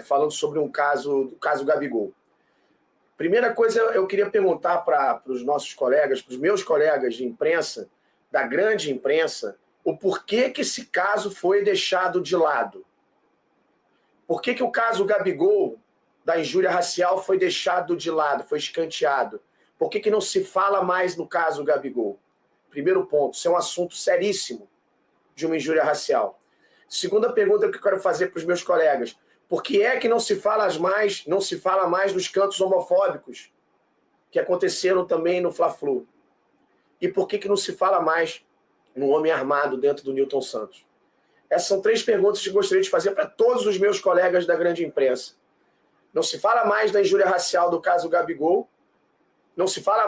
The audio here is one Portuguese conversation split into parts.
falando sobre o caso Gabigol. Primeira coisa, eu queria perguntar para os nossos colegas, para os meus colegas de imprensa, da grande imprensa, o porquê que esse caso foi deixado de lado. Por que o caso Gabigol, da injúria racial, foi deixado de lado, foi escanteado? Por que não se fala mais no caso Gabigol? Primeiro ponto, isso é um assunto seríssimo de uma injúria racial. Segunda pergunta que eu quero fazer para os meus colegas: por que é que não se fala mais dos cantos homofóbicos que aconteceram também no Fla-Flu? E por que não se fala mais no homem armado dentro do Nilton Santos? Essas são três perguntas que eu gostaria de fazer para todos os meus colegas da grande imprensa. Não se fala mais da injúria racial do caso Gabigol, não se fala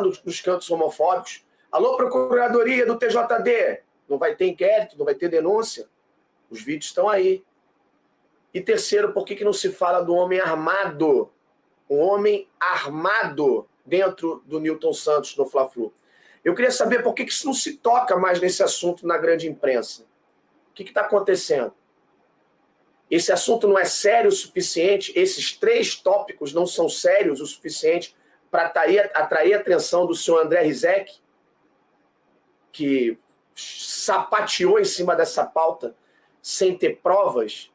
nos cantos homofóbicos. Alô, Procuradoria do TJD, não vai ter inquérito, não vai ter denúncia? Os vídeos estão aí. E terceiro, por que não se fala do homem armado? Um homem armado dentro do Nilton Santos no Fla-Flu. Eu queria saber por que isso não se toca mais nesse assunto na grande imprensa. O que está acontecendo? Esse assunto não é sério o suficiente? Esses três tópicos não são sérios o suficiente para atrair a atenção do senhor André Rizek, que sapateou em cima dessa pauta sem ter provas,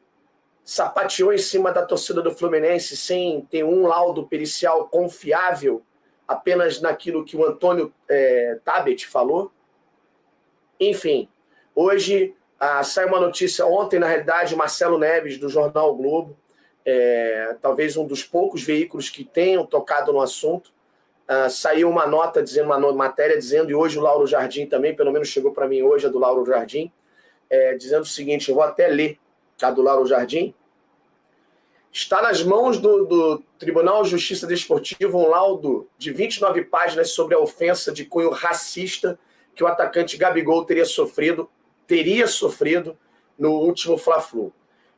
sapateou em cima da torcida do Fluminense sem ter um laudo pericial confiável, apenas naquilo que o Antônio Tabet falou? Enfim, hoje saiu uma notícia, ontem na realidade, Marcelo Neves, do Jornal o Globo, talvez um dos poucos veículos que tenham tocado no assunto, saiu uma nota, uma matéria dizendo, e hoje o Lauro Jardim também, pelo menos chegou para mim hoje, a do Lauro Jardim, dizendo o seguinte, eu vou até ler a do Lauro Jardim: está nas mãos do Tribunal de Justiça Desportiva um laudo de 29 páginas sobre a ofensa de cunho racista que o atacante Gabigol teria sofrido no último Fla-Flu.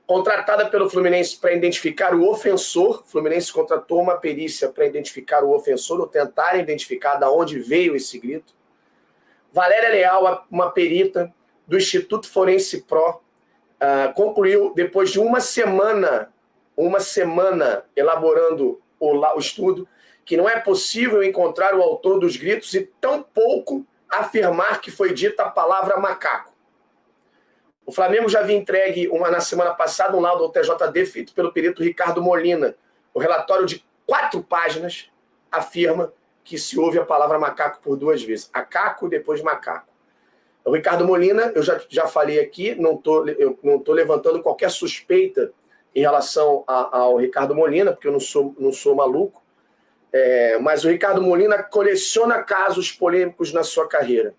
Contratada pelo Fluminense para identificar o ofensor, o Fluminense contratou uma perícia para identificar o ofensor, ou tentar identificar de onde veio esse grito. Valéria Leal, uma perita do Instituto Forense Pro, concluiu, depois de uma semana elaborando o estudo, que não é possível encontrar o autor dos gritos e tampouco afirmar que foi dita a palavra macaco. O Flamengo já havia entregue na semana passada um laudo ao TJD feito pelo perito Ricardo Molina. O relatório de 4 páginas afirma que se ouve a palavra macaco por 2 vezes. Acaco, depois macaco. O Ricardo Molina, eu já falei aqui, eu não estou levantando qualquer suspeita em relação ao Ricardo Molina, porque eu não sou maluco, mas o Ricardo Molina coleciona casos polêmicos na sua carreira.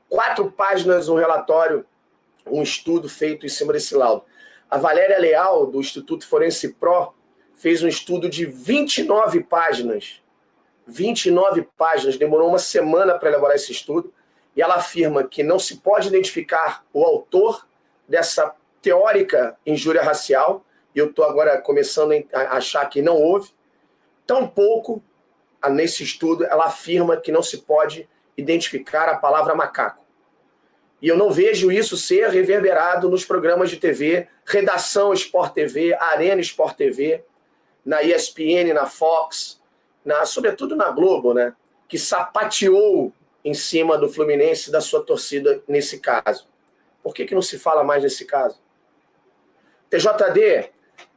4 páginas, um relatório, um estudo feito em cima desse laudo. A Valéria Leal, do Instituto Forense Pro, fez um estudo de 29 páginas. 29 páginas, demorou uma semana para elaborar esse estudo, e ela afirma que não se pode identificar o autor dessa teórica injúria racial, e eu estou agora começando a achar que não houve. Tampouco, nesse estudo, ela afirma que não se pode identificar a palavra macaco. E eu não vejo isso ser reverberado nos programas de TV, Redação Sport TV, Arena Sport TV, na ESPN, na Fox, sobretudo na Globo, né, que sapateou em cima do Fluminense e da sua torcida nesse caso. Por que não se fala mais nesse caso? TJD,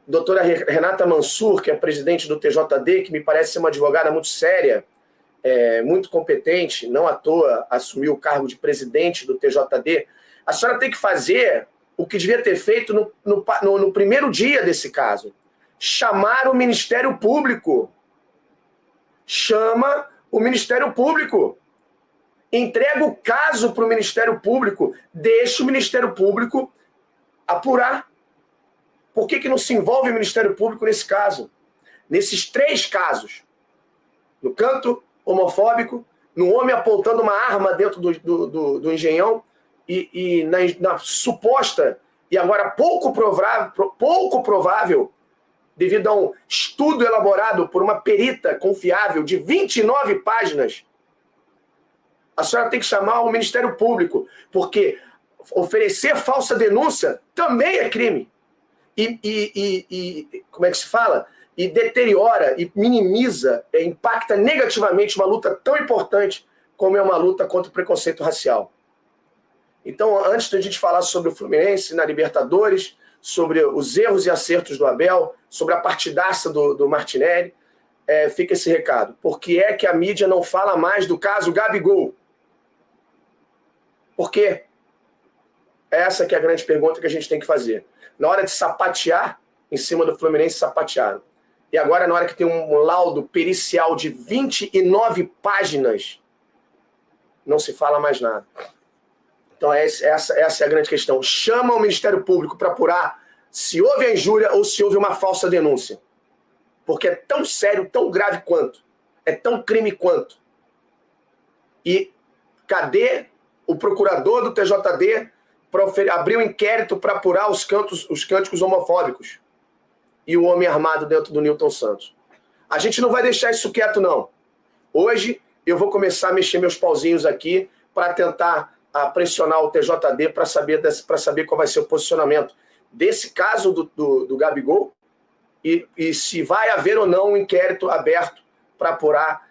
doutora Renata Mansur, que é presidente do TJD, que me parece ser uma advogada muito séria, muito competente, não à toa assumiu o cargo de presidente do TJD, a senhora tem que fazer o que devia ter feito no primeiro dia desse caso. Chamar o Ministério Público. Chama o Ministério Público. Entrega o caso para o Ministério Público. Deixa o Ministério Público apurar. Por que não se envolve o Ministério Público nesse caso? Nesses 3 casos. No canto homofóbico, no homem apontando uma arma dentro do engenhão e na suposta, e agora pouco provável, devido a um estudo elaborado por uma perita confiável de 29 páginas, a senhora tem que chamar o Ministério Público, porque oferecer falsa denúncia também é crime. como é que se fala? E deteriora e minimiza, impacta negativamente uma luta tão importante como é uma luta contra o preconceito racial. Então, antes da gente falar sobre o Fluminense na Libertadores, sobre os erros e acertos do Abel, sobre a partidaça do Martinelli, fica esse recado. Por que é que a mídia não fala mais do caso Gabigol? Por quê? Essa que é a grande pergunta que a gente tem que fazer. Na hora de sapatear, em cima do Fluminense, sapatearam. E agora, na hora que tem um laudo pericial de 29 páginas, não se fala mais nada. Então, essa é a grande questão. Chama o Ministério Público para apurar se houve a injúria ou se houve uma falsa denúncia. Porque é tão sério, tão grave quanto. É tão crime quanto. E cadê o procurador do TJD para abrir um inquérito para apurar os cânticos homofóbicos? E o homem armado dentro do Nilton Santos. A gente não vai deixar isso quieto, não. Hoje eu vou começar a mexer meus pauzinhos aqui para tentar pressionar o TJD para saber qual vai ser o posicionamento desse caso do Gabigol e se vai haver ou não um inquérito aberto para apurar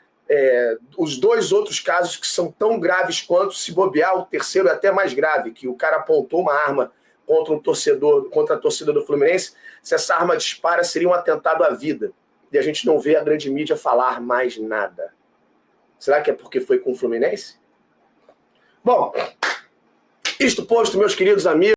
os dois outros casos que são tão graves quanto, se bobear, o terceiro é até mais grave, que o cara apontou uma arma contra contra a torcida do Fluminense. Se essa arma dispara, seria um atentado à vida. E a gente não vê a grande mídia falar mais nada. Será que é porque foi com o Fluminense? Bom, isto posto, meus queridos amigos,